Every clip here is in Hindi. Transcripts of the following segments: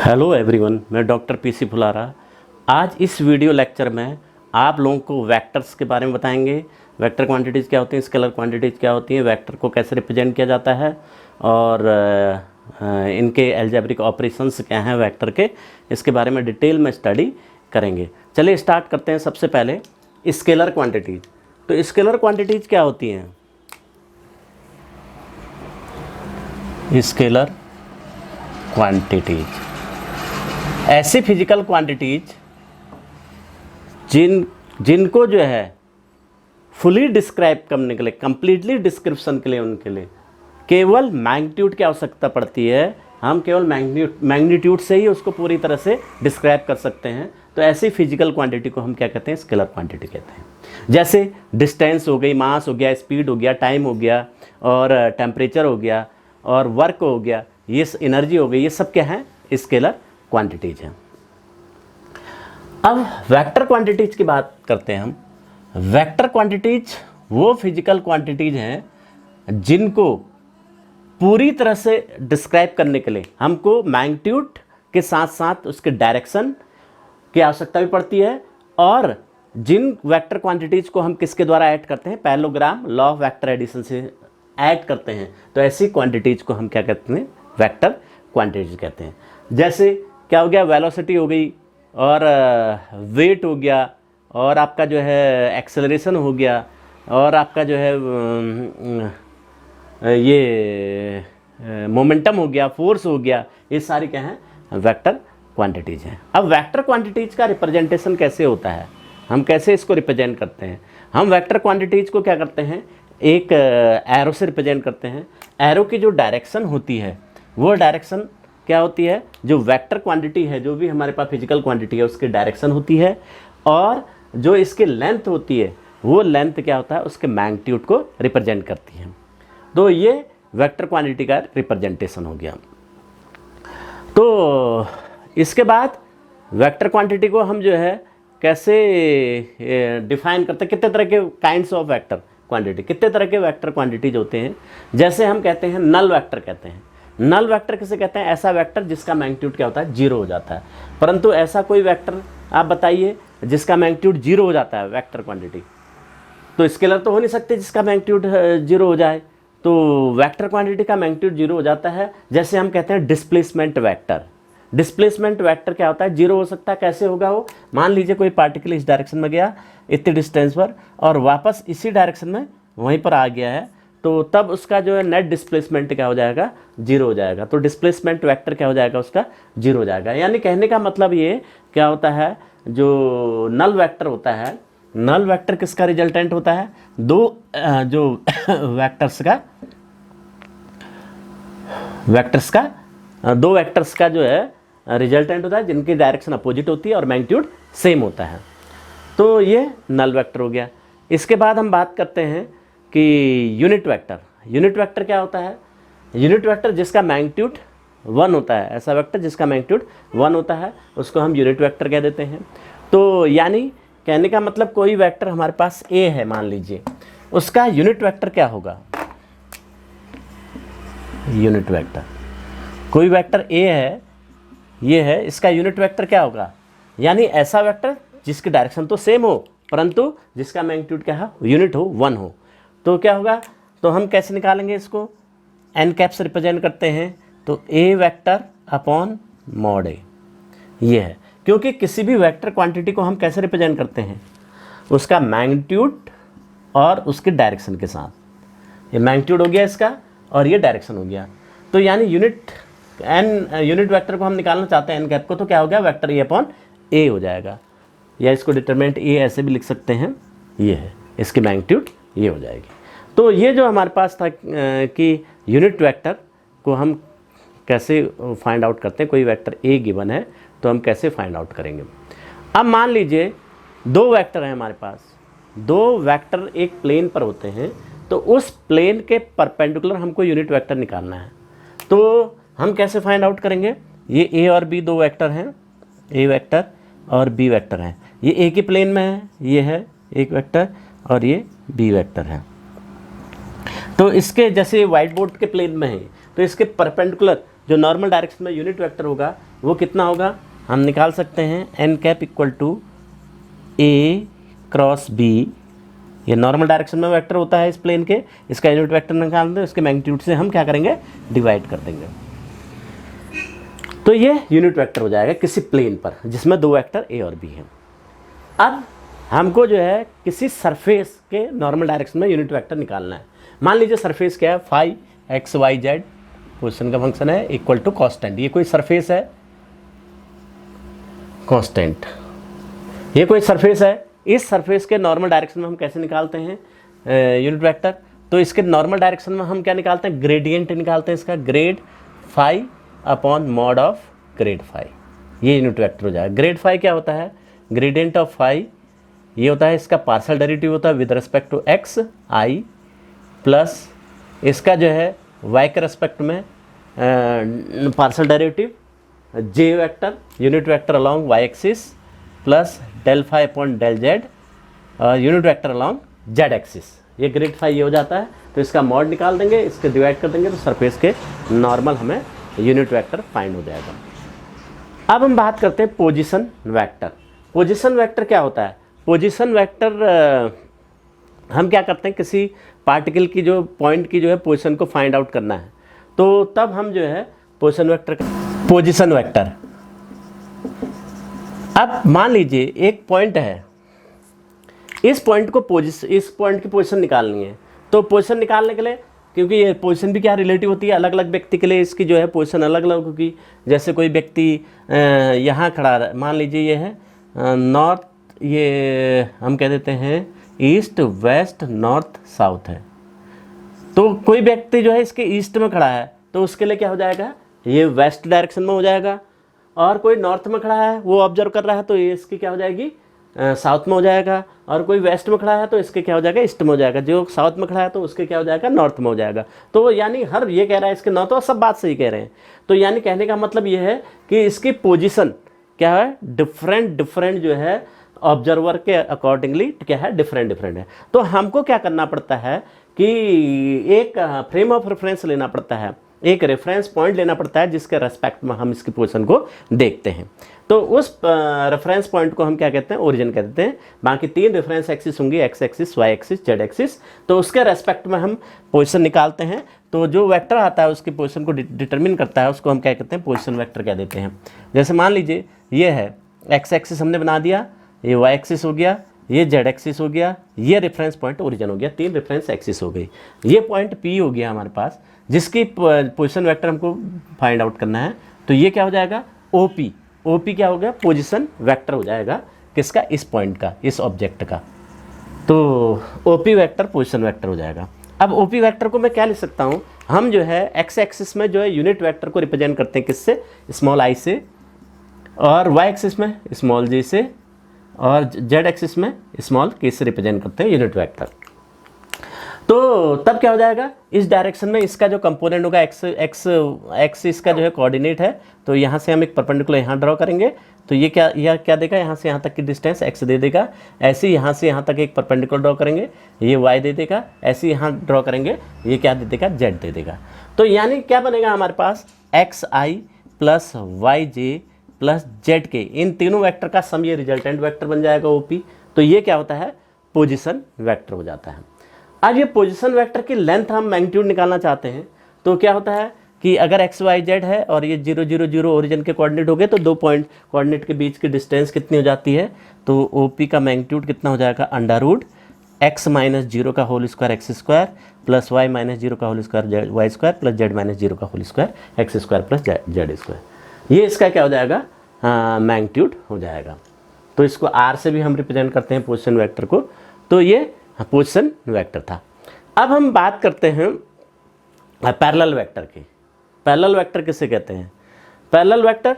हेलो एवरीवन, मैं डॉक्टर पीसी फुलारा। आज इस वीडियो लेक्चर में आप लोगों को वेक्टर्स के बारे में बताएंगे। वेक्टर क्वांटिटीज़ क्या होती हैं, स्केलर क्वांटिटीज़ क्या होती हैं, वेक्टर को कैसे रिप्रेजेंट किया जाता है और इनके अलजेब्रिक ऑपरेशंस क्या हैं वेक्टर के, इसके बारे में डिटेल में स्टडी करेंगे। चलिए स्टार्ट करते हैं। सबसे पहले स्केलर क्वांटिटीज़। तो स्केलर क्वांटिटीज़ क्या होती हैं? स्केलर क्वांटिटीज ऐसी फिजिकल क्वांटिटीज जिनको जो है फुली डिस्क्राइब करने के लिए, कंप्लीटली डिस्क्रिप्शन के लिए, उनके लिए केवल मैग्नीट्यूड की आवश्यकता पड़ती है। हम केवल मैग्नीट्यूड से ही उसको पूरी तरह से डिस्क्राइब कर सकते हैं। तो ऐसी फिजिकल क्वांटिटी को हम क्या कहते हैं? स्केलर क्वांटिटी कहते हैं। जैसे डिस्टेंस हो गई, मास हो गया, स्पीड हो गया, टाइम हो गया और टेम्परेचर हो गया और वर्क हो गया, ये एनर्जी हो गई, ये सब क्या है? स्केलर क्वांटिटीज हैं। अब वेक्टर क्वांटिटीज की बात करते हैं हम। वेक्टर क्वांटिटीज वो फिजिकल क्वांटिटीज हैं जिनको पूरी तरह से डिस्क्राइब करने के लिए हमको मैग्नीट्यूड के साथ साथ उसके डायरेक्शन की आवश्यकता भी पड़ती है। और जिन वेक्टर क्वांटिटीज को हम किसके द्वारा ऐड करते हैं? Parallelogram, law of vector addition से ऐड करते हैं। तो ऐसी क्वांटिटीज को हम क्या कहते हैं? वेक्टर क्वांटिटीज कहते हैं। जैसे क्या हो गया? वेलोसिटी हो गई और वेट हो गया और आपका जो है एक्सेलरेशन हो गया और आपका जो है ये मोमेंटम हो गया, फोर्स हो गया, ये सारी क्या हैं? वेक्टर क्वांटिटीज हैं। अब वेक्टर क्वांटिटीज का रिप्रेजेंटेशन कैसे होता है? हम कैसे इसको रिप्रेजेंट करते हैं? हम वेक्टर क्वांटिटीज को क्या करते हैं? एक एरो से रिप्रेजेंट करते हैं। एरो की जो डायरेक्शन होती है वो डायरेक्शन क्या होती है? जो वेक्टर क्वांटिटी है, जो भी हमारे पास फिजिकल क्वांटिटी है, उसकी डायरेक्शन होती है। और जो इसकी लेंथ होती है वो लेंथ क्या होता है? उसके मैग्नीट्यूड को रिप्रेजेंट करती है। तो ये वेक्टर क्वांटिटी का रिप्रेजेंटेशन हो गया। तो इसके बाद वेक्टर क्वांटिटी को हम जो है कैसे डिफाइन करते हैं? कितने तरह के काइंड्स ऑफ वेक्टर क्वांटिटी, कितने तरह के वेक्टर क्वांटिटीज होते हैं? जैसे हम कहते हैं नल वेक्टर कहते हैं। नल वेक्टर किसे कहते हैं? ऐसा वेक्टर जिसका मैग्नीट्यूड क्या होता है? जीरो हो जाता है। परंतु ऐसा कोई वेक्टर आप बताइए जिसका मैग्नीट्यूड जीरो हो जाता है वेक्टर क्वांटिटी। तो स्केलर तो हो नहीं सकते जिसका मैग्नीट्यूड जीरो हो जाए। तो वेक्टर क्वांटिटी का मैग्नीट्यूड जीरो हो जाता है। जैसे हम कहते हैं डिस्प्लेसमेंट वेक्टर। डिस्प्लेसमेंट वेक्टर क्या होता है? जीरो हो सकता है। कैसे होगा वो? मान लीजिए कोई पार्टिकल इस डायरेक्शन में गया इतनी डिस्टेंस पर और वापस इसी डायरेक्शन में वहीं पर आ गया है, तो तब उसका जो है नेट डिस्प्लेसमेंट क्या हो जाएगा? जीरो हो जाएगा। तो डिस्प्लेसमेंट वेक्टर क्या हो जाएगा? उसका जीरो हो जाएगा। यानी कहने का मतलब ये क्या होता है? जो नल वेक्टर होता है, नल वेक्टर किसका रिजल्टेंट होता है? दो वेक्टर्स का जो है रिजल्टेंट होता है जिनकी डायरेक्शन अपोजिट होती है और मैग्नीट्यूड सेम होता है। तो ये नल वेक्टर हो गया। इसके बाद हम बात करते हैं कि यूनिट वेक्टर। यूनिट वेक्टर क्या होता है? यूनिट वेक्टर जिसका मैग्नीट्यूड 1 होता है। ऐसा वेक्टर जिसका मैग्नीट्यूड 1 होता है उसको हम यूनिट वेक्टर कह देते हैं। तो यानी कहने का मतलब कोई वेक्टर हमारे पास ए है मान लीजिए, उसका यूनिट वेक्टर क्या होगा? यूनिट वेक्टर, कोई वेक्टर ए है, ये है, इसका यूनिट वेक्टर क्या होगा? यानी ऐसा वेक्टर जिसकी डायरेक्शन तो सेम हो परंतु जिसका मैग्नीट्यूड क्या है? यूनिट हो, 1 हो। तो क्या होगा? तो हम कैसे निकालेंगे इसको? एन कैप से रिप्रेजेंट करते हैं। तो ए वेक्टर अपॉन मॉड ए, ये है। क्योंकि किसी भी वेक्टर क्वांटिटी को हम कैसे रिप्रेजेंट करते हैं? उसका मैग्नीट्यूड और उसके डायरेक्शन के साथ। ये मैग्नीट्यूड हो गया इसका और ये डायरेक्शन हो गया। तो यानी यूनिट वेक्टर को हम निकालना चाहते हैं एन कैप को, तो क्या हो गया? वेक्टर ए अपॉन ए हो जाएगा। या इसको डिटरमिनेंट ए ऐसे भी लिख सकते हैं, ये है, इसकी मैग्नीट्यूड ये हो जाएगी। तो ये जो हमारे पास था कि यूनिट वेक्टर को हम कैसे फाइंड आउट करते हैं। कोई वेक्टर ए गिवन है तो हम कैसे फाइंड आउट करेंगे? अब मान लीजिए दो वेक्टर हैं हमारे पास। दो वेक्टर एक प्लेन पर होते हैं, तो उस प्लेन के परपेंडिकुलर हमको यूनिट वेक्टर निकालना है। तो हम कैसे फाइंड आउट करेंगे? ये ए और बी दो वेक्टर हैं, ए वेक्टर और बी वेक्टर हैं। ये ए के प्लेन में है, ये है एक वेक्टर और ये बी वेक्टर है। तो इसके जैसे व्हाइट बोर्ड के प्लेन में है तो इसके परपेंडिकुलर जो नॉर्मल डायरेक्शन में यूनिट वेक्टर होगा वो कितना होगा, हम निकाल सकते हैं N cap equal to A cross B. ये नॉर्मल डायरेक्शन में वेक्टर होता है इस प्लेन के, इसका यूनिट वेक्टर निकाल दें, इसके मैग्नीट्यूड से हम क्या करेंगे, डिवाइड कर देंगे। तो ये यूनिट वेक्टर हो जाएगा किसी प्लेन पर जिसमें दो वेक्टर ए और बी हैं। अब हमको जो है किसी सरफेस के नॉर्मल डायरेक्शन में यूनिट वेक्टर निकालना है। मान लीजिए सरफेस क्या है, phi X Y Z position का फंक्शन है इक्वल टू कांस्टेंट। ये कोई सरफेस है कांस्टेंट, ये कोई सरफेस है। इस सरफेस के नॉर्मल डायरेक्शन में हम कैसे निकालते हैं यूनिट वेक्टर, तो इसके नॉर्मल डायरेक्शन में हम क्या निकालते हैं, ग्रेडियंट निकालते हैं इसका, grad phi upon mod of grad phi, ये यूनिट वेक्टर हो जाएगा। ग्रेड फाई क्या होता है, ग्रेडियंट ऑफ फाई ये होता है इसका पार्शियल डेरिवेटिव होता है with respect to x i, plus इसका जो है वाई के रेस्पेक्ट में partial derivative j vector unit vector along y axis, plus del phi upon del z unit vector along z axis. ये ग्रेड फाई ये हो जाता है, तो इसका मॉड निकाल देंगे, इसके डिवाइड कर देंगे, तो सरफेस के नॉर्मल हमें यूनिट वेक्टर फाइंड हो जाएगा। अब हम बात करते हैं पोजीशन वेक्टर। पोजीशन वेक्टर क्या होता है, पोजीशन वेक्टर हम क्या करते हैं, किसी पार्टिकल की जो पॉइंट की जो है पोजीशन को फाइंड आउट करना है, तो तब हम जो है पोजीशन वेक्टर अब मान लीजिए एक पॉइंट है, इस पॉइंट की पोजीशन निकालनी है। तो पोजीशन निकालने के लिए, क्योंकि ये पोजीशन भी क्या रिलेटिव होती है, अलग अलग व्यक्ति के लिए इसकी जो है पोजीशन अलग अलग होगी। जैसे कोई व्यक्ति यहाँ खड़ा है, मान लीजिए ये है नॉर्थ, ये हम कह देते हैं ईस्ट वेस्ट नॉर्थ साउथ है, तो कोई व्यक्ति जो है इसके ईस्ट में खड़ा है तो उसके लिए क्या हो जाएगा, ये वेस्ट डायरेक्शन में हो जाएगा। और कोई नॉर्थ में खड़ा है वो ऑब्जर्व कर रहा है तो ये इसकी क्या हो जाएगी, साउथ में हो जाएगा। और कोई वेस्ट में खड़ा है तो इसके क्या हो जाएगा, ईस्ट में हो जाएगा। जो साउथ में खड़ा है तो उसके क्या हो जाएगा, नॉर्थ में हो जाएगा। तो यानी हर ये कह रहा है इसके नॉर्थ, और सब बात सही कह रहे हैं। तो यानी कहने का मतलब ये है कि इसकी पोजीशन क्या है, डिफरेंट जो है ऑब्जर्वर के अकॉर्डिंगली क्या है, डिफरेंट है। तो हमको क्या करना पड़ता है कि एक फ्रेम ऑफ रेफरेंस लेना पड़ता है, एक रेफरेंस पॉइंट लेना पड़ता है जिसके रेस्पेक्ट में हम इसकी पोजीशन को देखते हैं। तो उस रेफरेंस पॉइंट को हम क्या कहते हैं, ओरिजिन कहते हैं। बाकी तीन रेफरेंस एक्सिस होंगी, X axis, Y axis, Z axis. तो उसके रेस्पेक्ट में हम पोजीशन निकालते हैं। तो जो वेक्टर आता है उसकी पोजीशन को डिटरमिन करता है, उसको हम क्या कहते हैं, पोजीशन वेक्टर कह देते हैं। जैसे मान लीजिए ये है एक्स एक्सिस हमने बना दिया, ये वाई एक्सिस हो गया, ये जेड एक्सिस हो गया, ये रेफरेंस पॉइंट ओरिजिन हो गया, तीन रेफरेंस एक्सिस हो गई। ये पॉइंट पी हो गया हमारे पास, जिसकी पोजीशन वेक्टर हमको फाइंड आउट करना है। तो ये क्या हो जाएगा, ओपी। ओपी क्या हो गया, पोजीशन वेक्टर हो जाएगा किसका, इस पॉइंट का, इस ऑब्जेक्ट का। तो ओपी वेक्टर पोजीशन वेक्टर हो जाएगा। अब ओपी वेक्टर को मैं क्या लिख सकता हूँ, हम जो है एक्स एक्सिस में जो है यूनिट वेक्टर को रिप्रेजेंट करते हैं किससे, स्मॉल आई से, और वाई एक्सिस में स्मॉल जी से, और जेड एक्सिस में स्मॉल के से रिप्रेजेंट करते हैं यूनिट वेक्टर। तो तब क्या हो जाएगा, इस डायरेक्शन में इसका जो कंपोनेंट होगा एक्स इसका जो है कोऑर्डिनेट है, तो यहाँ से हम एक परपेंडिकुलर यहाँ ड्रॉ करेंगे। तो ये क्या देगा, यहाँ से यहाँ तक की डिस्टेंस एक्स दे देगा। ऐसे ही यहाँ से यहाँ तक एक परपेंडिकुलर ड्रॉ करेंगे, ये वाई दे देगा। ऐसे ही यहाँ ड्रॉ करेंगे, ये क्या दे देगा, जेड दे देगा। तो यानी क्या बनेगा हमारे पास, x i plus Y J plus Z के, इन तीनों वेक्टर का सम ये रिजल्टेंट वेक्टर बन जाएगा ओपी। तो ये क्या होता है, पोजीशन वेक्टर हो जाता है। अब ये पोजीशन वेक्टर की लेंथ हम मैग्नीट्यूड निकालना चाहते हैं, तो क्या होता है कि अगर एक्स वाई जेड है और ये 0 0 0 ओरिजिन के कोऑर्डिनेट हो गए, तो दो पॉइंट कोऑर्डिनेट के बीच की डिस्टेंस कितनी हो जाती है, तो ओपी का मैग्नीट्यूड कितना हो जाएगा, अंडर रूट एक्स माइनस 0 का whole square X square plus Y minus 0 का whole square Y square plus Z minus 0 का whole square X square plus Z square. ये इसका क्या हो जाएगा, मैग्नीट्यूड हो जाएगा। तो इसको आर से भी हम रिप्रेजेंट करते हैं पोजीशन वेक्टर को। तो ये पोजीशन वेक्टर था। अब हम बात करते हैं पैरेलल वेक्टर की। पैरेलल वेक्टर किसे कहते हैं, पैरेलल वेक्टर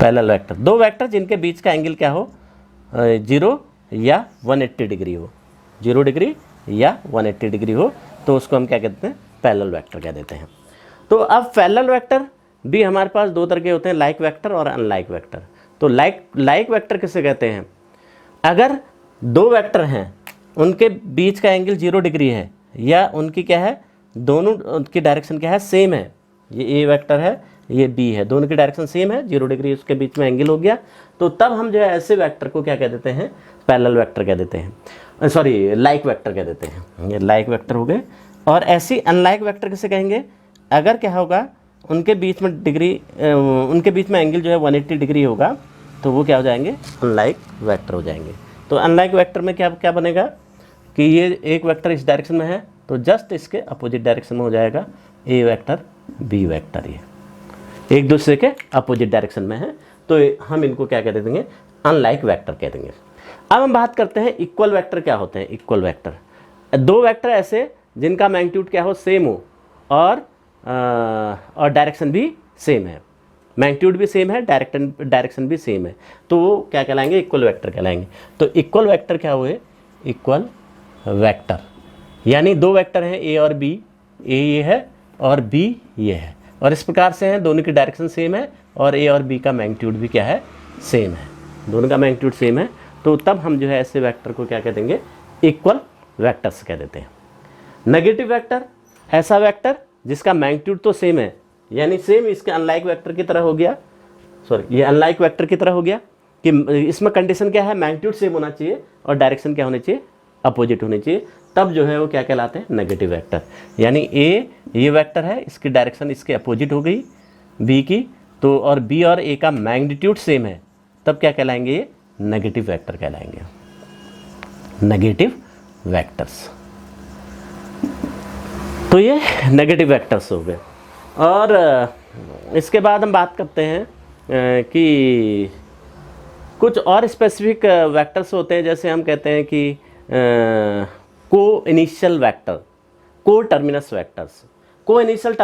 पैरेलल वेक्टर दो वेक्टर जिनके बीच का एंगल क्या हो, 0 या 180 डिग्री हो, 0 डिग्री या 180 डिग्री हो, तो उसको हम क्या कहते हैं, पैरेलल वेक्टर कह देते हैं। तो अब पैरेलल वेक्टर भी हमारे पास दो तरह के होते हैं, लाइक वेक्टर और अनलाइक वेक्टर। तो लाइक वेक्टर किसे कहते हैं, अगर दो वेक्टर हैं उनके बीच का एंगल 0 डिग्री है, या उनकी क्या है, दोनों उनकी डायरेक्शन क्या है, सेम है। ये ए वेक्टर है, ये बी है, दोनों की डायरेक्शन सेम है, 0 डिग्री उसके बीच में एंगल हो गया, तो तब हम जो है ऐसे वेक्टर को क्या कह देते हैं, पैरेलल वेक्टर कह देते हैं, सॉरी लाइक वेक्टर कह देते हैं। ये लाइक वेक्टर हो गए। और ऐसी अनलाइक वेक्टर किसे कहेंगे, अगर क्या होगा, उनके बीच में डिग्री, उनके बीच में एंगल जो है 180 डिग्री होगा, तो वो क्या हो जाएंगे, अनलाइक वेक्टर हो जाएंगे। तो अनलाइक वेक्टर में क्या क्या बनेगा कि ये एक वेक्टर इस डायरेक्शन में है, तो जस्ट इसके अपोजिट डायरेक्शन में हो जाएगा ए वेक्टर बी वेक्टर, ये एक दूसरे के अपोजिट डायरेक्शन में है, तो हम इनको क्या कह देंगे, अनलाइक वेक्टर कह देंगे। अब हम बात करते हैं इक्वल वेक्टर क्या होते हैं। इक्वल वेक्टर, दो वेक्टर ऐसे जिनका मैग्नीट्यूड क्या हो, सेम हो, और डायरेक्शन भी सेम है, मैग्नीट्यूड भी सेम है, डायरेक्शन भी सेम है, तो वो क्या कहलाएंगे, इक्वल वेक्टर कहलाएंगे। तो इक्वल वेक्टर क्या हुए, इक्वल वेक्टर, यानी दो वेक्टर हैं ए और बी, ए ये है और बी ये है, और इस प्रकार से हैं, दोनों की डायरेक्शन सेम है और ए और बी का मैग्नीट्यूड भी क्या है, सेम है, दोनों का मैग्नीट्यूड सेम है, तो तब हम जो है ऐसे वेक्टर को क्या कह देंगे, इक्वल वेक्टर्स कह देते हैं। नेगेटिव वेक्टर, ऐसा वेक्टर जिसका मैग्नीट्यूड तो सेम है, यानी सेम इसके अनलाइक वेक्टर की तरह हो गया, सॉरी ये अनलाइक वेक्टर की तरह हो गया कि इसमें कंडीशन क्या है, मैग्नीट्यूड सेम होना चाहिए और डायरेक्शन क्या होनी चाहिए, अपोजिट होनी चाहिए, तब जो है वो क्या कहलाते हैं, नेगेटिव वेक्टर। यानी ए ये वेक्टर है, इसकी डायरेक्शन इसके अपोजिट हो गई बी की, तो और बी और ए का मैग्नीट्यूड सेम है, तब क्या कहलाएंगे, ये नेगेटिव वेक्टर कहलाएंगे, नेगेटिव वेक्टर्स। तो ये नेगेटिव वेक्टर्स हो गए। और इसके बाद हम बात करते हैं कि कुछ और स्पेसिफिक वेक्टर्स होते हैं, जैसे हम कहते हैं कि को इनिशियल वेक्टर, को टर्मिनस वेक्टर्स, को इनिशियल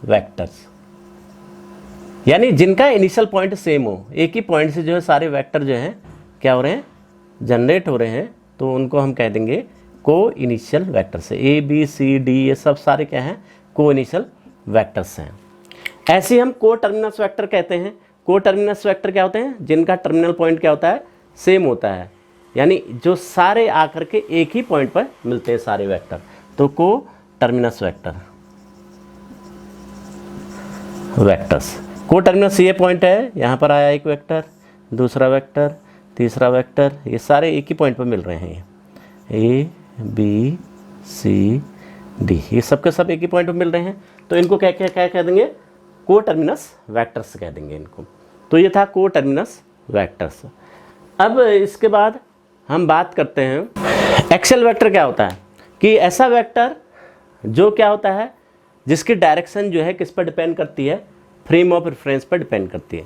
वेक्टर्स, यानी जिनका इनिशियल पॉइंट सेम हो, एक ही पॉइंट से जो है सारे वेक्टर जो हैं क्या हो रहे हैं, जनरेट हो रहे हैं, तो उनको हम कह देंगे को initial vectors. A B C D ये सब सारे क्या हैं, को इनिशियल वेक्टर्स हैं। ऐसे हम को टर्मिनस वेक्टर कहते हैं। को टर्मिनस वेक्टर क्या होते हैं, जिनका टर्मिनल पॉइंट क्या होता है, सेम होता है, यानी जो सारे आकर के एक ही पॉइंट पर मिलते हैं सारे वेक्टर, तो को टर्मिनस वेक्टर्स। को टर्मिनस ये पॉइंट है, यहाँ पर आया एक वेक्टर, दूसरा वेक्टर, तीसरा वेक्टर, ये सारे एक ही पॉइंट पर मिल रहे हैं, ए बी सी डी, ये सब के सब एक ही पॉइंट पर मिल रहे हैं, तो इनको क्या क्या क्या कह देंगे, को टर्मिनस वेक्टर्स कह देंगे इनको। तो ये था को टर्मिनस वेक्टर्स। अब इसके बाद हम बात करते हैं एक्सियल वेक्टर क्या होता है, कि ऐसा वेक्टर जो क्या होता है, जिसकी डायरेक्शन जो है किस पर डिपेंड करती है, फ्रेम ऑफ रेफरेंस पर डिपेंड करती है।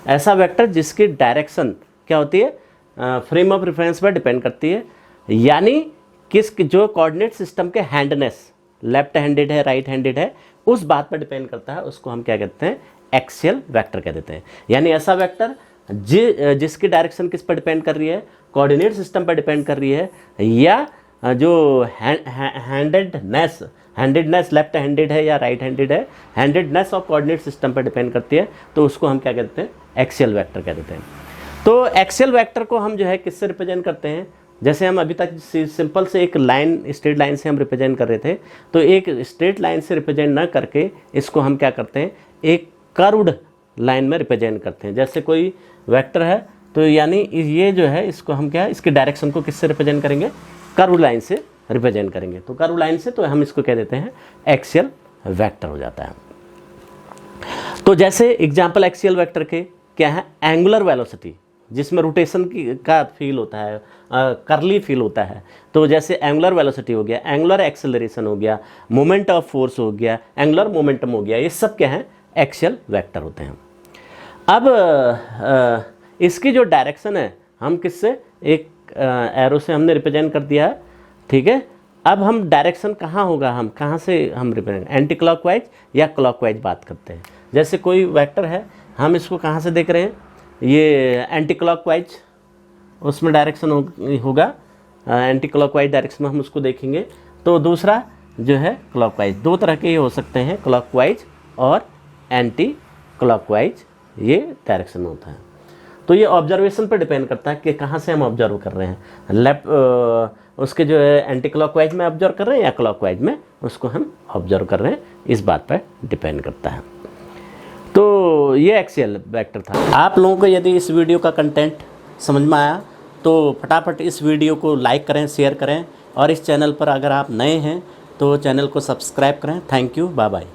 ऐसा वेक्टर जिसकी डायरेक्शन क्या होती है, फ्रेम ऑफ रेफरेंस पर डिपेंड करती है, यानी जो कोऑर्डिनेट सिस्टम के हैंडनेस, लेफ्ट हैंडेड है, राइट हैंडेड है, उस बात पर डिपेंड करता है, उसको हम क्या कहते हैं, एक्सियल वेक्टर कह देते हैं। यानी ऐसा वेक्टर जिसकी डायरेक्शन किस पर डिपेंड कर रही है, कोऑर्डिनेट सिस्टम पर डिपेंड कर रही है, या जो हैंडेडनेस लेफ्ट हैंडेड है या राइट हैंडेड है, हैंडेडनेस ऑफ कोऑर्डिनेट सिस्टम पर डिपेंड करती है, तो उसको हम क्या कहते हैं, एक्सियल वेक्टर कह देते हैं। तो एक्सियल वेक्टर को हम जो है किससे रिप्रेजेंट करते हैं, जैसे हम अभी तक सिंपल से एक लाइन, स्ट्रेट लाइन से हम रिप्रेजेंट कर रहे थे, तो एक स्ट्रेट लाइन से रिप्रेजेंट ना करके इसको हम क्या करते हैं, एक कर्व्ड लाइन में रिप्रेजेंट करते हैं। जैसे कोई वेक्टर है, तो यानी ये जो है इसको हम क्या, इसके डायरेक्शन को किससे रिप्रेजेंट करेंगे, कर्व लाइन से रिप्रेजेंट करेंगे। तो कर्व लाइन से तो हम इसको कह देते हैं एक्सियल वेक्टर हो जाता है। तो जैसे एग्जाम्पल एक्सियल वेक्टर के क्या है, एंगुलर वेलोसिटी, जिसमें रोटेशन का फील होता है, करली फील होता है, तो जैसे एंगुलर वेलोसिटी हो गया, एंगुलर एक्सेलरेशन हो गया, मोमेंट ऑफ फोर्स हो गया, एंगुलर मोमेंटम हो गया, ये सब क्या है, एक्सियल वेक्टर होते हैं। अब इसकी जो डायरेक्शन है, हम किससे, एक एरो से हमने रिप्रेजेंट कर दिया है, ठीक है। अब हम डायरेक्शन कहाँ होगा, हम कहाँ से हम रिप्रेजेंट, एंटी क्लॉकवाइज या क्लॉकवाइज बात करते हैं। जैसे कोई वेक्टर है, हम इसको कहाँ से देख रहे हैं, ये एंटी क्लॉकवाइज, उसमें डायरेक्शन होगा, एंटी क्लॉकवाइज डायरेक्शन में हम उसको देखेंगे। तो दूसरा जो है क्लॉकवाइज, दो तरह के हो सकते हैं, क्लॉकवाइज और एंटी क्लॉकवाइज, ये डायरेक्शन होता है। तो ये ऑब्जर्वेशन पर डिपेंड करता है कि कहाँ से हम ऑब्जर्व कर रहे हैं, लेफ्ट उसके जो है एंटी क्लॉकवाइज में ऑब्जर्व कर रहे हैं या क्लॉकवाइज में उसको हम ऑब्जर्व कर रहे हैं, इस बात पर डिपेंड करता है। तो ये एक्सियल वेक्टर था। आप लोगों को यदि इस वीडियो का कंटेंट समझ में आया तो फटाफट इस वीडियो को लाइक करें, शेयर करें, और इस चैनल पर अगर आप नए हैं तो चैनल को सब्सक्राइब करें। Thank you, bye bye.